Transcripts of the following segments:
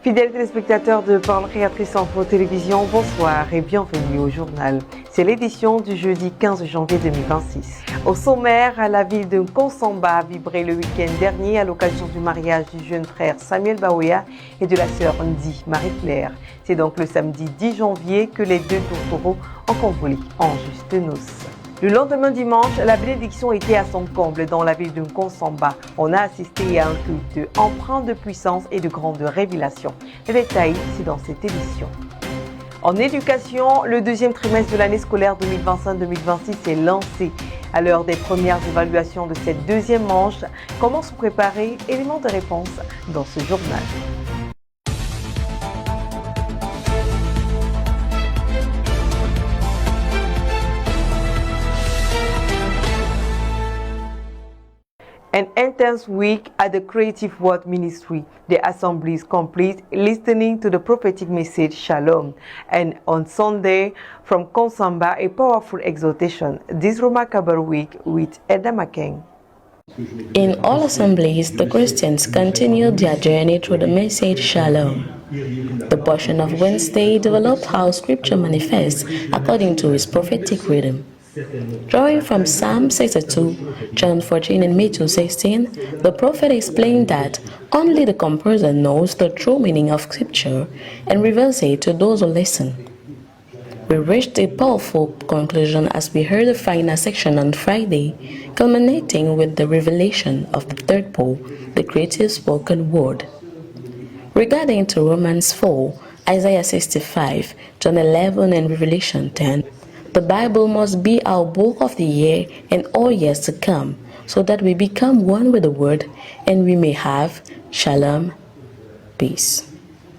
Fidèles téléspectateurs de Parole Créatrice Info Télévision, bonsoir et bienvenue au journal. C'est l'édition du jeudi 15 janvier 2026. Au sommaire, la ville de Konsamba a vibré le week-end dernier à l'occasion du mariage du jeune frère Samuel Baoya et de la sœur Ndi Marie-Claire. C'est donc le samedi 10 janvier que les deux tourtereaux ont convolé en juste noces. Le lendemain dimanche, la bénédiction était à son comble dans la ville de Konsamba. On a assisté à un culte empreint de puissance et de grandes révélations. Les détails, c'est dans cette édition. En éducation, le deuxième trimestre de l'année scolaire 2025-2026 est lancé. À l'heure des premières évaluations de cette deuxième manche, comment se préparer? Éléments de réponse dans ce journal. An intense week at the Creative Word Ministry. The assembly is complete, listening to the prophetic message Shalom. And on Sunday, from Konsamba, a powerful exhortation. This remarkable week with Edna McKen. In all assemblies, the Christians continued their journey through the message Shalom. The portion of Wednesday developed how Scripture manifests according to its prophetic rhythm. Drawing from Psalm 62, John 14 and Matthew 16, the prophet explained that only the composer knows the true meaning of Scripture and reveals it to those who listen. We reached a powerful conclusion as we heard the final section on Friday, culminating with the revelation of the third pole, the creative spoken word. Regarding to Romans 4, Isaiah 65, John 11 and Revelation 10, the Bible must be our book of the year and all years to come, so that we become one with the Word and we may have Shalom, peace.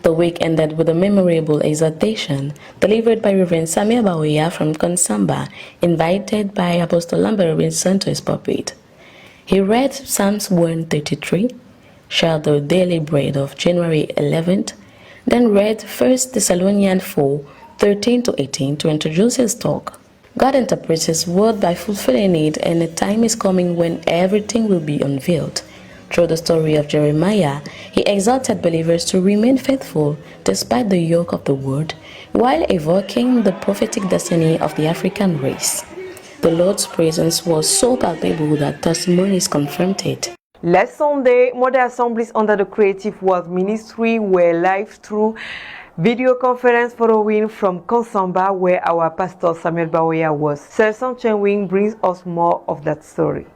The week ended with a memorable exhortation delivered by Reverend Samuel Baoya from Konsamba, invited by Apostle Lambert Robinson to his pulpit. He read Psalms 133, shared the daily bread of January 11th, then read 1 Thessalonians 4, 13 to 18 to introduce his talk. God interprets his word by fulfilling it, and a time is coming when everything will be unveiled. Through the story of Jeremiah, he exhorted believers to remain faithful despite the yoke of the world, while evoking the prophetic destiny of the African race. The Lord's presence was so palpable that testimonies confirmed it. Last Sunday, mother assemblies under the Creative Word Ministry were live through video conference following from Konsamba, where our pastor Samuel Baoya was. Sir Chen Wing brings us more of that story.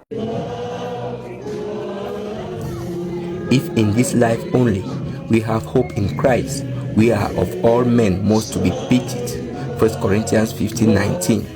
If in this life only we have hope in Christ, we are of all men most to be pitied. 1 Corinthians 15:19.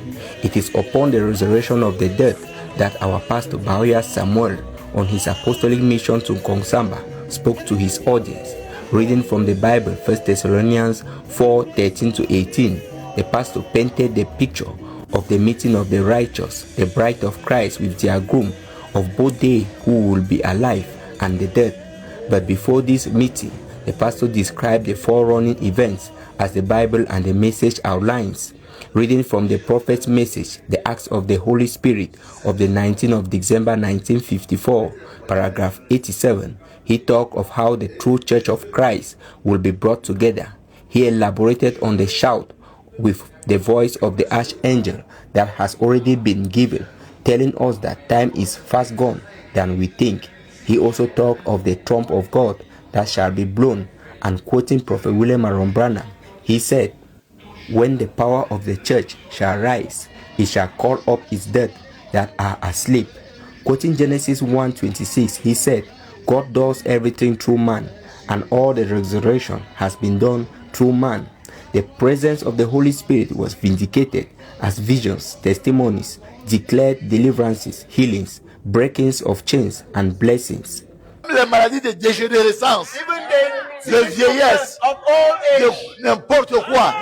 It is upon the resurrection of the dead that our pastor Baoya Samuel, on his apostolic mission to Konsamba, spoke to his audience. Reading from the Bible, 1 Thessalonians 4:13 to 18, the pastor painted the picture of the meeting of the righteous, the bride of Christ with their groom, of both they who will be alive and the dead. But before this meeting, the pastor described the forerunning events as the Bible and the message outlines. Reading from the prophet's message, the Acts of the Holy Spirit of the 19th of December 1954, paragraph 87, he talked of how the true church of Christ will be brought together. He elaborated on the shout with the voice of the archangel that has already been given, telling us that time is fast gone than we think. He also talked of the trump of God that shall be blown, and quoting Prophet William Aaron Branham, he said, "When the power of the church shall rise, it shall call up its dead that are asleep." Quoting Genesis 1:26, he said, "God does everything through man, and all the resurrection has been done through man." The presence of the Holy Spirit was vindicated as visions, testimonies, declared deliverances, healings, breakings of chains, and blessings. Les maladies de dégénérescence, de vieillesse, de n'importe quoi.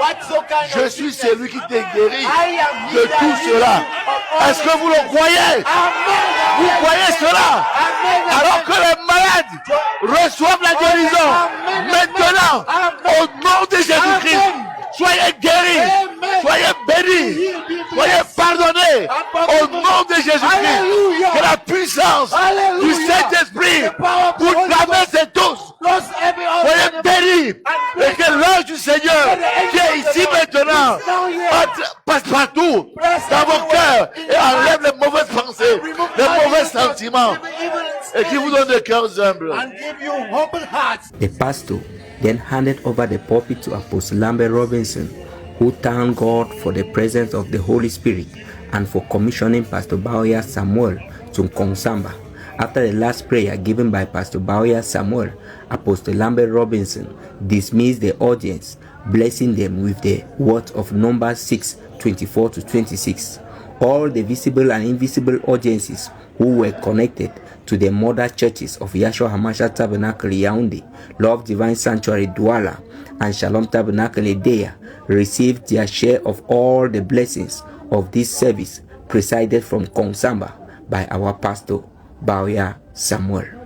Je suis celui qui te guérit de tout cela. Est-ce que vous le croyez? Vous croyez cela? Alors que les malades reçoivent la guérison. Maintenant, au nom de Jésus-Christ, soyez guéris, soyez bénis, soyez pardonnés. Au nom de Jésus-Christ, que la puissance du Saint-Esprit vous traverse tous. Soyez bénis maintenant, passe partout dans vos cœurs et enlève les mauvaises pensées, les mauvais sentiments et qui vous donne des cœurs humbles. The pastor then handed over the pulpit to Apostle Lambert Robinson, who thanked God for the presence of the Holy Spirit and for commissioning Pastor Bawya Samuel to Konsamba. After the last prayer given by Pastor Bawya Samuel, Apostle Lambert Robinson dismissed the audience, blessing them with the words of Numbers 6:24-26. All the visible and invisible audiences who were connected to the mother churches of Yahshua HaMashiach Tabernacle Yaoundé, Love Divine Sanctuary Douala, and Shalom Tabernacle Edea received their share of all the blessings of this service, presided from Konsamba by our pastor Bawya Samuel.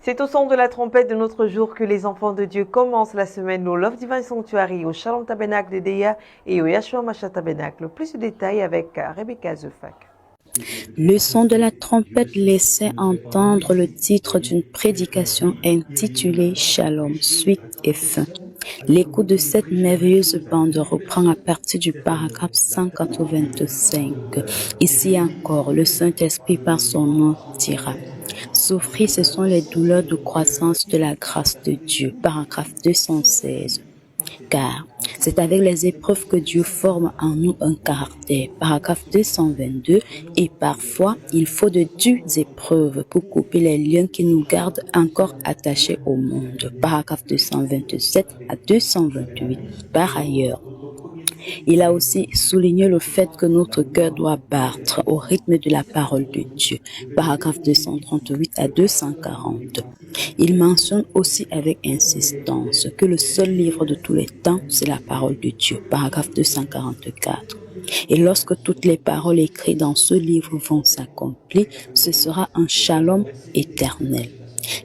C'est au son de la trompette de notre jour que les enfants de Dieu commencent la semaine au Love Divine Sanctuary, au Shalom Tabernacle de Deya et au Yahshua HaMashiach Tabernacle. Plus de détails avec Rebecca Zefak. Le son de la trompette laissait entendre le titre d'une prédication intitulée Shalom, suite et fin. L'écoute de cette merveilleuse bande reprend à partir du paragraphe 185. Ici encore, le Saint-Esprit par son nom dira: souffrir, ce sont les douleurs de croissance de la grâce de Dieu. Paragraphe 216. Car c'est avec les épreuves que Dieu forme en nous un caractère. Paragraphe 222. Et parfois, il faut de dures épreuves pour couper les liens qui nous gardent encore attachés au monde. Paragraphe 227 à 228. Par ailleurs, il a aussi souligné le fait que notre cœur doit battre au rythme de la parole de Dieu. Paragraphe 238 à 240. Il mentionne aussi avec insistance que le seul livre de tous les temps, c'est la parole de Dieu. Paragraphe 244. Et lorsque toutes les paroles écrites dans ce livre vont s'accomplir, ce sera un shalom éternel.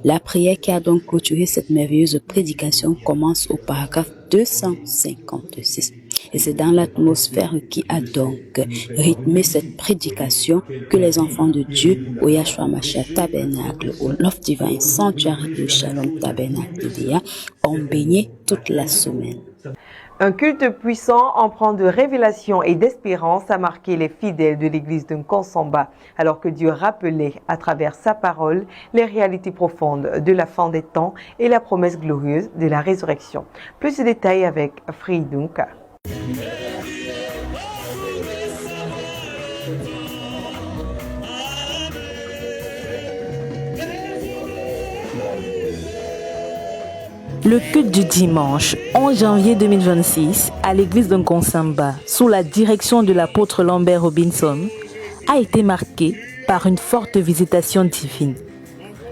La prière qui a donc clôturé cette merveilleuse prédication commence au paragraphe 256. Et c'est dans l'atmosphère qui a donc rythmé cette prédication que les enfants de Dieu au Yahshua HaMashiach Tabernacle, au Love Divine Sanctuary de Shalom Tabernacle Edea ont baigné toute la semaine. Un culte puissant, empreint de révélation et d'espérance, a marqué les fidèles de l'église de Nkonsamba, alors que Dieu rappelait à travers sa parole les réalités profondes de la fin des temps et la promesse glorieuse de la résurrection. Plus de détails avec Fridunka. Le culte du dimanche 11 janvier 2026 à l'église de Nkonsamba, sous la direction de l'apôtre Lambert Robinson, a été marqué par une forte visitation divine.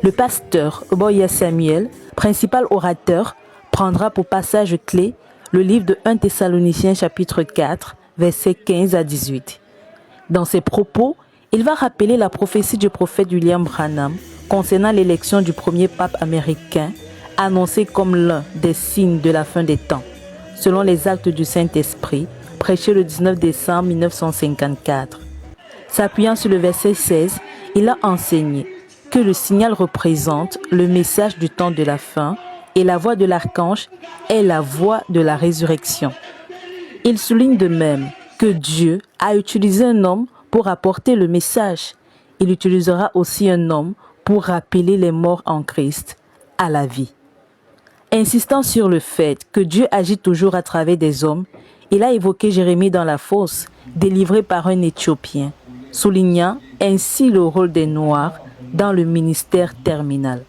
Le pasteur Bawya Samuel, principal orateur, prendra pour passage clé le livre de 1 Thessaloniciens chapitre 4, versets 15 à 18. Dans ses propos, il va rappeler la prophétie du prophète William Branham concernant l'élection du premier pape américain, annoncé comme l'un des signes de la fin des temps, selon les actes du Saint-Esprit, prêché le 19 décembre 1954. S'appuyant sur le verset 16, il a enseigné que le signal représente le message du temps de la fin et la voix de l'archange est la voix de la résurrection. Il souligne de même que Dieu a utilisé un homme pour apporter le message. Il utilisera aussi un homme pour rappeler les morts en Christ à la vie. Insistant sur le fait que Dieu agit toujours à travers des hommes, il a évoqué Jérémie dans la fosse, délivré par un Éthiopien, soulignant ainsi le rôle des Noirs dans le ministère terminal.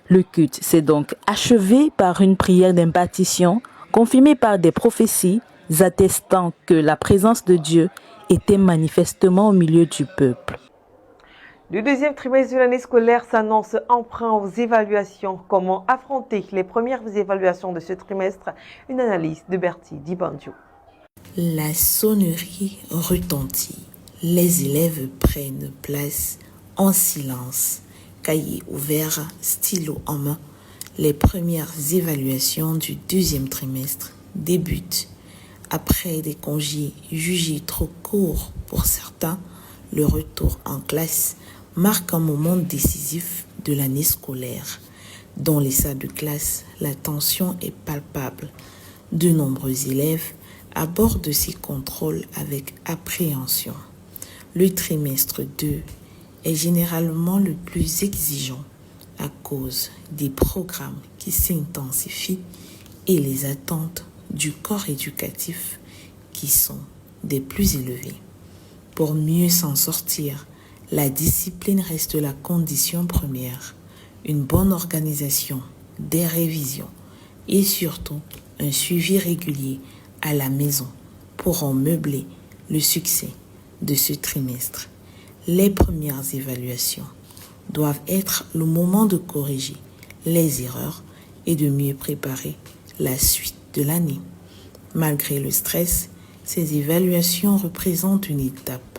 Le culte s'est donc achevé par une prière d'impartition, confirmée par des prophéties attestant que la présence de Dieu était manifestement au milieu du peuple. Le deuxième trimestre de l'année scolaire s'annonce emprunt aux évaluations. Comment affronter les premières évaluations de ce trimestre? Une analyse de Bertie Dibanjo. La sonnerie retentit. Les élèves prennent place en silence. Cahier ouvert, stylo en main. Les premières évaluations du deuxième trimestre débutent. Après des congés jugés trop courts pour certains, le retour en classe marque un moment décisif de l'année scolaire. Dans les salles de classe, la tension est palpable. De nombreux élèves aborde ces contrôles avec appréhension. Le trimestre 2 est généralement le plus exigeant à cause des programmes qui s'intensifient et les attentes du corps éducatif qui sont des plus élevées. Pour mieux s'en sortir, la discipline reste la condition première. Une bonne organisation, des révisions et surtout un suivi régulier à la maison pourront meubler le succès de ce trimestre. Les premières évaluations doivent être le moment de corriger les erreurs et de mieux préparer la suite de l'année. Malgré le stress, ces évaluations représentent une étape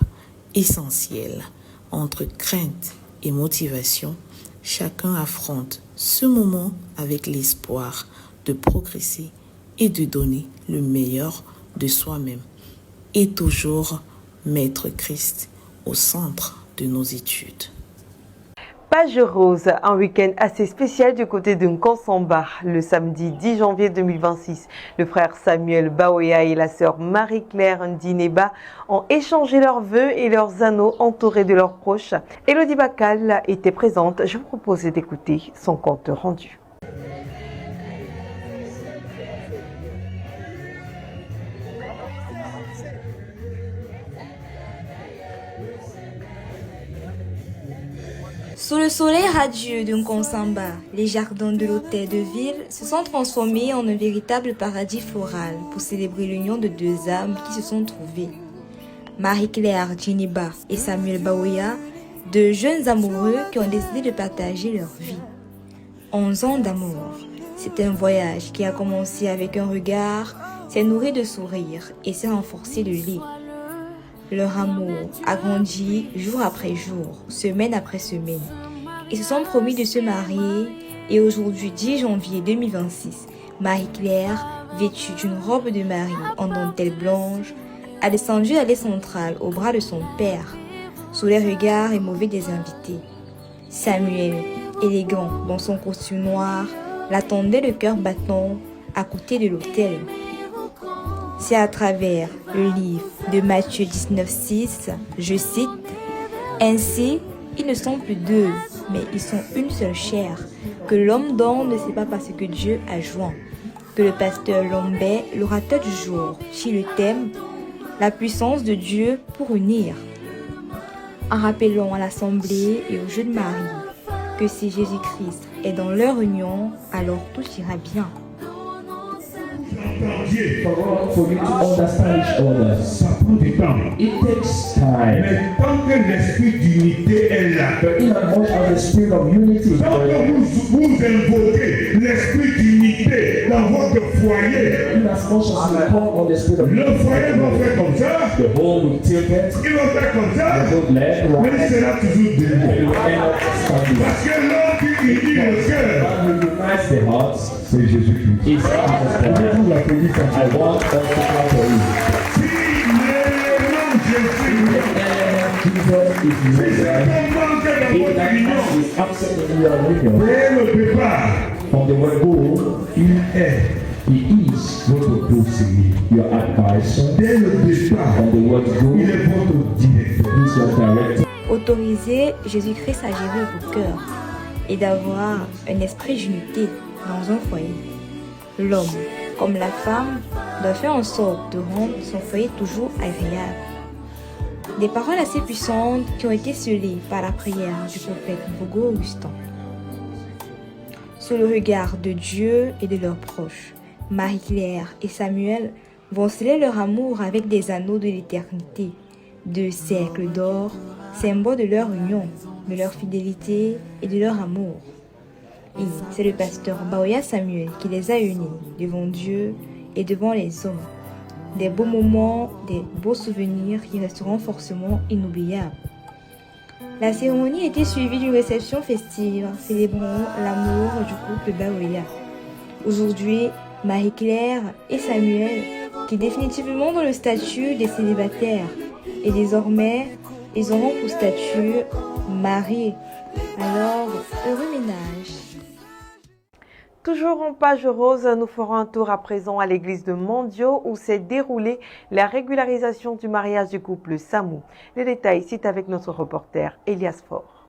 essentielle entre crainte et motivation. Chacun affronte ce moment avec l'espoir de progresser et de donner le meilleur de soi-même et toujours mettre Christ au centre de nos études. Page rose, un week-end assez spécial du côté de Nkonsamba. Le samedi 10 janvier 2026, le frère Samuel Baoya et la sœur Marie-Claire Ndineba ont échangé leurs vœux et leurs anneaux entourés de leurs proches. Elodie Bakal était présente. Je vous propose d'écouter son compte rendu. Sous le soleil radieux de Nkonsamba, les jardins de l'hôtel de ville se sont transformés en un véritable paradis floral pour célébrer l'union de deux âmes qui se sont trouvées. Marie-Claire Ndineba et Samuel Baoya, deux jeunes amoureux qui ont décidé de partager leur vie. 11 ans d'amour, c'est un voyage qui a commencé avec un regard, s'est nourri de sourires et s'est renforcé de lits. Leur amour a grandi jour après jour, semaine après semaine. Ils se sont promis de se marier et aujourd'hui 10 janvier 2026, Marie-Claire, vêtue d'une robe de mariée en dentelle blanche, a descendu l'allée centrale au bras de son père, sous les regards émauvés des invités. Samuel, élégant dans son costume noir, l'attendait le cœur battant à côté de l'autel. C'est à travers le livre de Matthieu 19,6, je cite, « Ainsi, ils ne sont plus deux, mais ils sont une seule chair, que l'homme d'or ne sait pas parce que Dieu a joint. » Que le pasteur Lombé, l'orateur du jour, chez le thème « La puissance de Dieu pour unir ». En rappelant à l'Assemblée et au jeu de Marie que si Jésus-Christ est dans leur union, alors tout ira bien. For you to understand each other. Ça prend du temps. It takes time. Mais tant que l'esprit d'unité est là, but in as much as the spirit of unity, tant que vous invoquez l'esprit d'unité dans votre foyer, in as much as you call on the spirit of unity, le foyer va faire comme ça, the home will tilt it, il va faire comme ça, mais il sera toujours debout. Parce que l'homme qui unit le cœur, unites the hearts, c'est Jésus-Christ. I want us to clap for you. Jesus is is absent in your union. From the word go, he is votre conseiller, your advisor. Dès le départ, from the word go, il est votre directeur. He is your director. Autorisez Jésus-Christ à gérer vos cœurs et d'avoir un esprit d'unité dans un foyer. L'homme, comme la femme, doit faire en sorte de rendre son foyer toujours agréable. Des paroles assez puissantes qui ont été scellées par la prière du prophète Bogo Augustin. Sous le regard de Dieu et de leurs proches, Marie-Claire et Samuel vont sceller leur amour avec des anneaux de l'éternité, deux cercles d'or, symbole de leur union, de leur fidélité et de leur amour. Et c'est le pasteur Baoya Samuel qui les a unis devant Dieu et devant les hommes. Des beaux moments, des beaux souvenirs qui resteront forcément inoubliables. La cérémonie était suivie d'une réception festive célébrant l'amour du couple Baoya. Aujourd'hui, Marie-Claire et Samuel, qui définitivement dans le statut des célibataires, et désormais, ils auront pour statut mariés. Alors, heureux ménage. Toujours en page rose, nous ferons un tour à présent à l'église de Mondio où s'est déroulée la régularisation du mariage du couple Samou. Les détails, c'est avec notre reporter Elias Faure.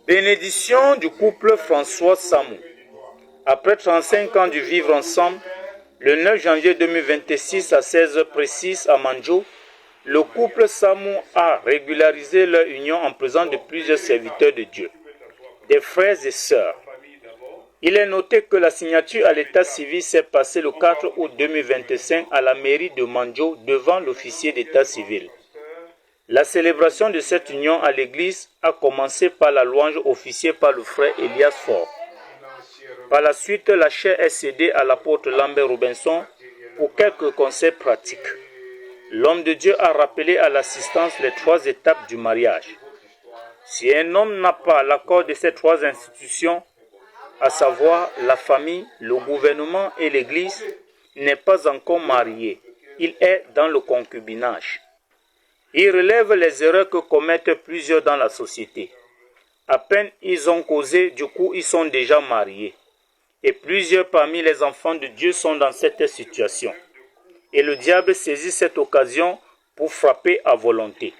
Bénédiction du couple François Samou. Après 35 ans de vivre ensemble, le 9 janvier 2026 à 16h précises à Mandjo, le couple Samou a régularisé leur union en présence de plusieurs serviteurs de Dieu, des frères et sœurs. Il est noté que la signature à l'état civil s'est passée le 4 août 2025 à la mairie de Mandjo devant l'officier d'état civil. La célébration de cette union à l'église a commencé par la louange officiée par le frère Elias Faure. Par la suite, la chaire est cédée à l'apôtre Lambert Robinson pour quelques conseils pratiques. L'homme de Dieu a rappelé à l'assistance les 3 étapes du mariage. Si un homme n'a pas l'accord de ces 3 institutions, à savoir la famille, le gouvernement et l'église, n'est pas encore marié. Il est dans le concubinage. Il relève les erreurs que commettent plusieurs dans la société. À peine ils ont causé, du coup ils sont déjà mariés. Et plusieurs parmi les enfants de Dieu sont dans cette situation. Et le diable saisit cette occasion pour frapper à volonté.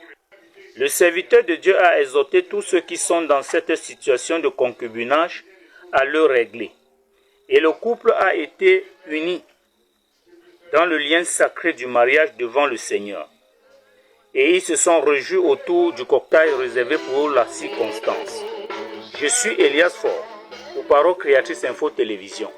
Le serviteur de Dieu a exhorté tous ceux qui sont dans cette situation de concubinage à le régler. Et le couple a été uni dans le lien sacré du mariage devant le Seigneur. Et ils se sont réjouis autour du cocktail réservé pour la circonstance. Je suis Elias Faure, pour Parole Créatrice Info Télévision.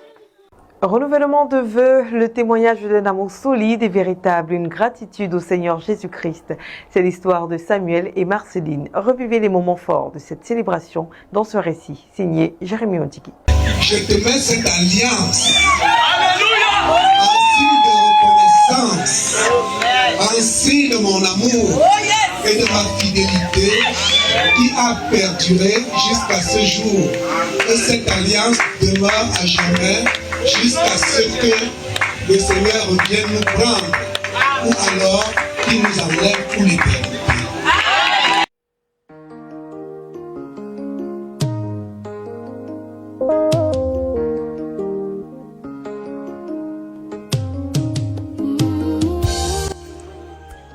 Renouvellement de vœux, le témoignage d'un amour solide et véritable, une gratitude au Seigneur Jésus-Christ. C'est l'histoire de Samuel et Marceline. Revivez les moments forts de cette célébration dans ce récit, signé Jérémy Ondiki. Je te mets cette alliance. Alléluia! Un signe de reconnaissance, un signe de mon amour et de ma fidélité qui a perduré jusqu'à ce jour. Et cette alliance demeure à jamais jusqu'à ce que le Seigneur revienne nous prendre ou alors qu'il nous enlève pour l'éternité.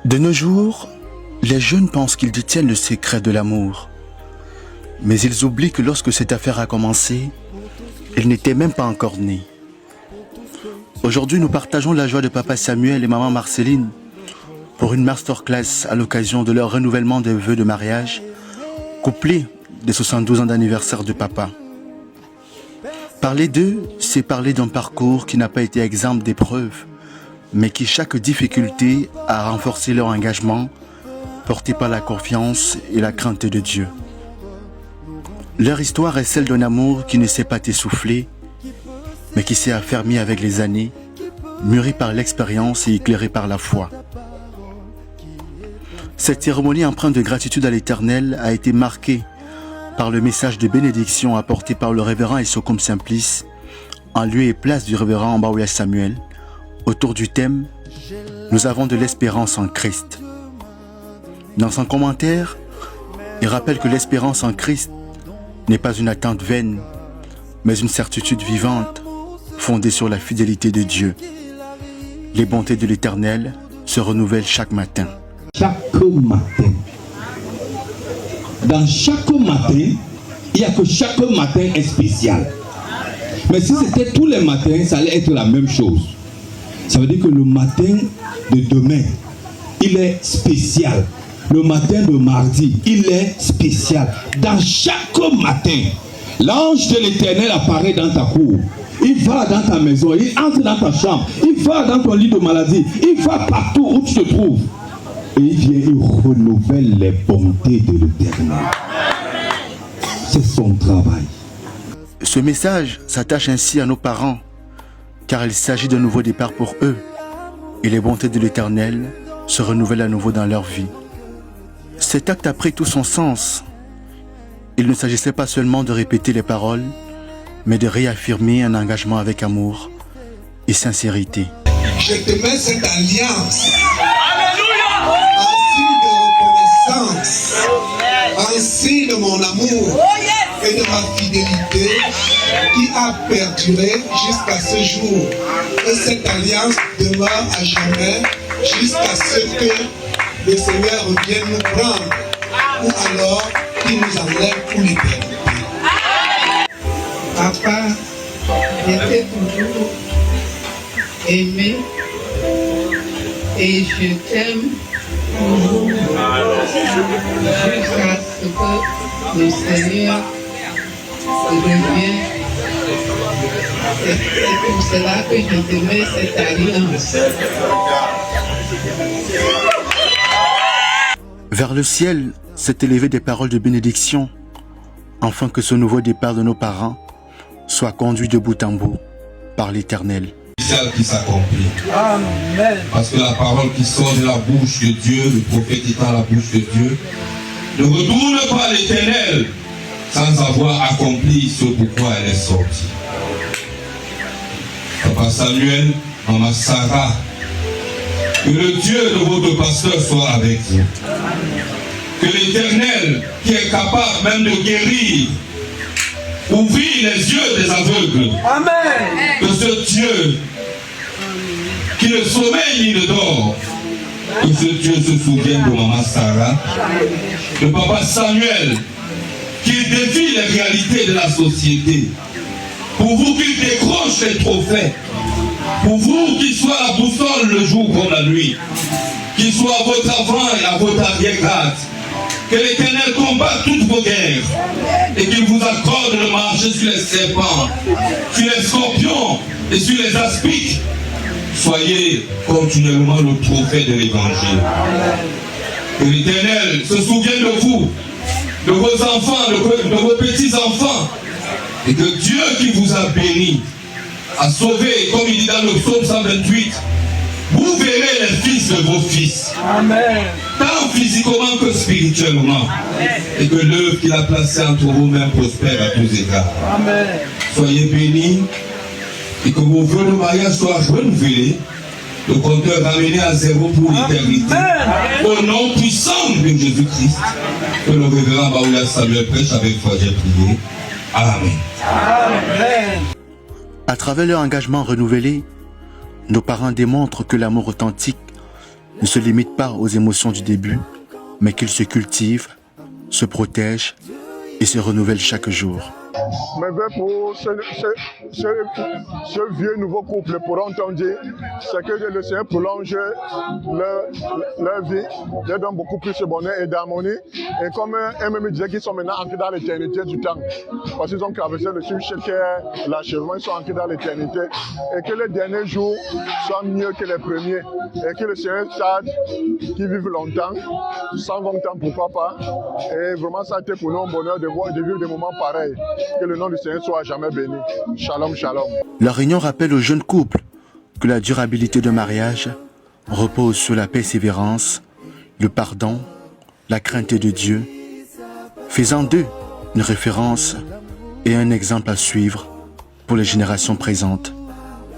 De nos jours, les jeunes pensent qu'ils détiennent le secret de l'amour. Mais ils oublient que lorsque cette affaire a commencé, ils n'étaient même pas encore nés. Aujourd'hui, nous partageons la joie de papa Samuel et maman Marceline pour une masterclass à l'occasion de leur renouvellement des vœux de mariage, couplé des 72 ans d'anniversaire de papa. Parler d'eux, c'est parler d'un parcours qui n'a pas été exempt d'épreuves, mais qui chaque difficulté a renforcé leur engagement, porté par la confiance et la crainte de Dieu. Leur histoire est celle d'un amour qui ne s'est pas essoufflé, mais qui s'est affermi avec les années, mûri par l'expérience et éclairé par la foi. Cette cérémonie empreinte de gratitude à l'Éternel a été marquée par le message de bénédiction apporté par le révérend Isokum Simplice, en lieu et place du révérend Mbaouya Samuel, autour du thème « Nous avons de l'espérance en Christ ». Dans son commentaire, il rappelle que l'espérance en Christ n'est pas une attente vaine, mais une certitude vivante, fondée sur la fidélité de Dieu. Les bontés de l'Éternel se renouvellent chaque matin. Chaque matin. Dans chaque matin, il n'y a que chaque matin est spécial. Mais si c'était tous les matins, ça allait être la même chose. Ça veut dire que le matin de demain, il est spécial. Le matin de mardi, il est spécial. Dans chaque matin, l'ange de l'Éternel apparaît dans ta cour. Il va dans ta maison, il entre dans ta chambre, il va dans ton lit de maladie, il va partout où tu te trouves. Et il vient, il renouvelle les bontés de l'Éternel. C'est son travail. Ce message s'attache ainsi à nos parents, car il s'agit d'un nouveau départ pour eux, et les bontés de l'Éternel se renouvellent à nouveau dans leur vie. Cet acte a pris tout son sens. Il ne s'agissait pas seulement de répéter les paroles, mais de réaffirmer un engagement avec amour et sincérité. Je te mets cette alliance. Alléluia! Un signe de reconnaissance, un signe de mon amour et de ma fidélité qui a perduré jusqu'à ce jour. Et cette alliance demeure à jamais jusqu'à ce que le Seigneur revienne nous prendre ou alors qu'il nous enlève pour l'éternité. Papa était toujours aimé et je t'aime toujours jusqu'à ce que le Seigneur revienne. C'est pour cela que je te mets cette alliance. Vers le ciel s'est élevé des paroles de bénédiction, afin que ce nouveau départ de nos parents soit conduit de bout en bout par l'Éternel. Qui s'accomplit. Amen. Parce que la parole qui sort de la bouche de Dieu, le prophète étant la bouche de Dieu, ne retourne pas à l'Éternel sans avoir accompli ce pourquoi elle est sortie. Papa Samuel, Maman Sarah, que le Dieu de votre pasteur soit avec vous. Que l'Éternel, qui est capable même de guérir, ouvrir les yeux des aveugles. Amen. Que ce Dieu qui ne sommeille ni ne dort, que ce Dieu se souvienne de Maman Sarah, de Papa Samuel, qui défie les réalités de la société. Pour vous qu'il décroche les trophées. Pour vous qu'il soit la boussole le jour comme la nuit. Qu'il soit à votre avant et à votre arrière-garde. Que l'Éternel combatte toutes vos guerres et qu'il vous accorde de marcher sur les serpents, sur les scorpions et sur les aspics. Soyez continuellement le trophée de l'Évangile. Que l'Éternel se souvienne de vous, de vos enfants, de vos petits-enfants, et que Dieu qui vous a béni, a sauvé, comme il dit dans le psaume 128, vous verrez les fils de vos fils. Amen. Tant physiquement que spirituellement. Amen. Et que l'œuvre qu'il a placée entre vous-mêmes prospère à tous égards. Amen. Soyez bénis et que vos vœux de mariage soient renouvelés, le compteur ramené à zéro pour l'éternité. Au nom puissant de Jésus-Christ, que le révérend Baoula Samuel prêche avec foi, j'ai prié. Amen. Amen. À travers leur engagement renouvelé, nos parents démontrent que l'amour authentique ne se limite pas aux émotions du début, mais qu'il se cultive, se protège et se renouvelle chaque jour. Mais pour ce vieux nouveau couple, pour entendre, c'est que le Seigneur prolonge leur vie, leur donne beaucoup plus de bonheur et d'harmonie. Et comme me disait qu'ils sont maintenant entrés dans l'éternité du temps, parce qu'ils ont traversé le sujet qui est l'achèvement, ils sont entrés dans l'éternité. Et que les derniers jours soient mieux que les premiers. Et que le Seigneur tarde qu'ils vivent longtemps, 120 ans pourquoi pas. Et vraiment ça a été pour nous un bonheur de vivre des moments pareils. Que le nom du Seigneur soit jamais béni. Shalom, shalom. La réunion rappelle aux jeunes couples que la durabilité d'un mariage repose sur la persévérance, le pardon, la crainte de Dieu, faisant d'eux une référence et un exemple à suivre pour les générations présentes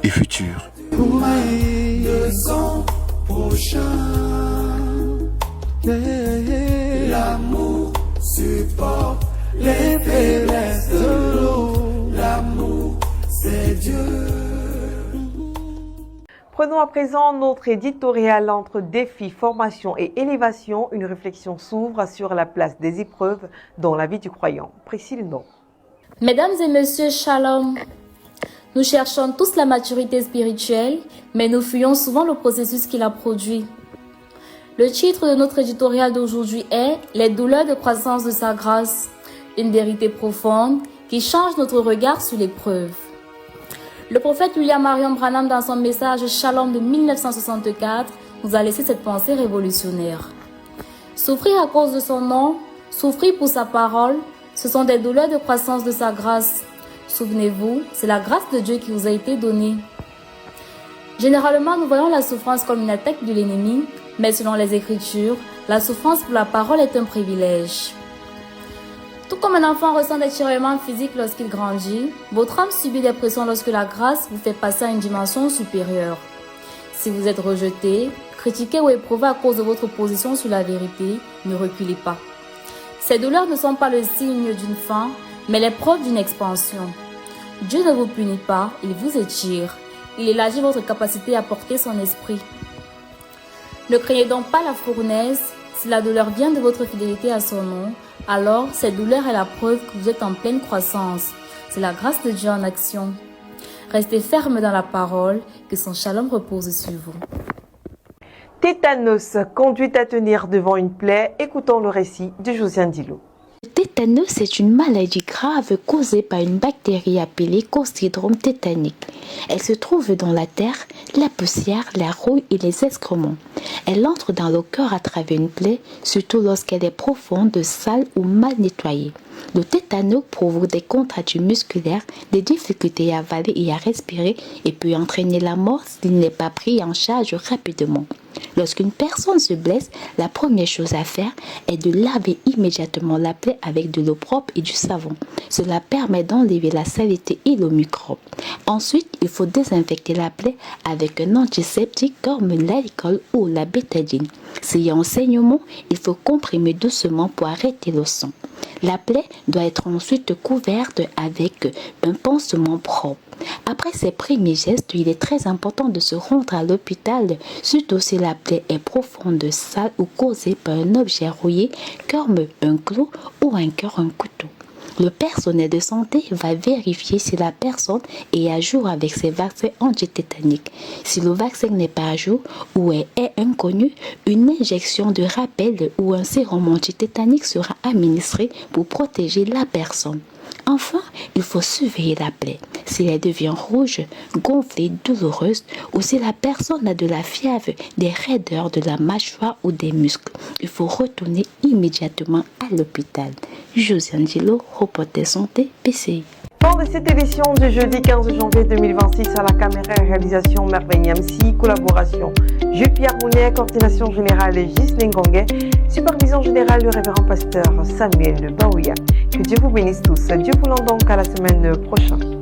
et futures. De son prochain, l'amour supporte les faiblesses de l'eau, l'amour c'est Dieu. Prenons à présent notre éditorial entre défi, formation et élévation. Une réflexion s'ouvre sur la place des épreuves dans la vie du croyant. Priscille Non. Mesdames et messieurs, shalom. Nous cherchons tous la maturité spirituelle, mais nous fuyons souvent le processus qui la produit. Le titre de notre éditorial d'aujourd'hui est « Les douleurs de croissance de sa grâce ». Une vérité profonde qui change notre regard sur l'épreuve. Le prophète William Marion Branham, dans son message Shalom de 1964, nous a laissé cette pensée révolutionnaire. Souffrir à cause de son nom, souffrir pour sa parole, ce sont des douleurs de croissance de sa grâce. Souvenez-vous, c'est la grâce de Dieu qui vous a été donnée. Généralement, nous voyons la souffrance comme une attaque de l'ennemi, mais selon les Écritures, la souffrance pour la parole est un privilège. Tout comme un enfant ressent des tiraillements physiques lorsqu'il grandit, votre âme subit des pressions lorsque la grâce vous fait passer à une dimension supérieure. Si vous êtes rejeté, critiqué ou éprouvé à cause de votre position sur la vérité, ne reculez pas. Ces douleurs ne sont pas le signe d'une fin, mais l'épreuve d'une expansion. Dieu ne vous punit pas, il vous étire. Il élargit votre capacité à porter son esprit. Ne craignez donc pas la fournaise. Si la douleur vient de votre fidélité à son nom, alors cette douleur est la preuve que vous êtes en pleine croissance. C'est la grâce de Dieu en action. Restez ferme dans la parole, que son shalom repose sur vous. Tétanos conduit à tenir devant une plaie. Écoutons le récit de Josiane Dilo. Le tétanos est une maladie grave causée par une bactérie appelée Clostridium tétanique. Elle se trouve dans la terre, la poussière, la rouille et les excréments. Elle entre dans le corps à travers une plaie, surtout lorsqu'elle est profonde, sale ou mal nettoyée. Le tétanos provoque des contractures musculaires, des difficultés à avaler et à respirer et peut entraîner la mort s'il n'est pas pris en charge rapidement. Lorsqu'une personne se blesse, la première chose à faire est de laver immédiatement la plaie avec de l'eau propre et du savon. Cela permet d'enlever la saleté et le microbe. Ensuite, il faut désinfecter la plaie avec un antiseptique comme l'alcool ou la bétadine. S'il y a un saignement, il faut comprimer doucement pour arrêter le sang. La plaie doit être ensuite couverte avec un pansement propre. Après ces premiers gestes, il est très important de se rendre à l'hôpital, surtout si la plaie est profonde, sale ou causée par un objet rouillé comme un clou ou encore un couteau. Le personnel de santé va vérifier si la personne est à jour avec ses vaccins antitétaniques. Si le vaccin n'est pas à jour ou est inconnu, une injection de rappel ou un sérum antitétanique sera administré pour protéger la personne. Enfin, il faut surveiller la plaie. Si elle devient rouge, gonflée, douloureuse ou si la personne a de la fièvre, des raideurs de la mâchoire ou des muscles, il faut retourner immédiatement à l'hôpital. Josiane Dilo, reporter santé, PCI. Fin de cette édition du jeudi 15 janvier 2026 à la caméra et réalisation Merveille MC, collaboration Jules-Pierre Mounet, coordination générale Ghislaine Gonguet, supervision générale du révérend pasteur Samuel Baouya. Que Dieu vous bénisse tous. Dieu voulant donc à la semaine prochaine.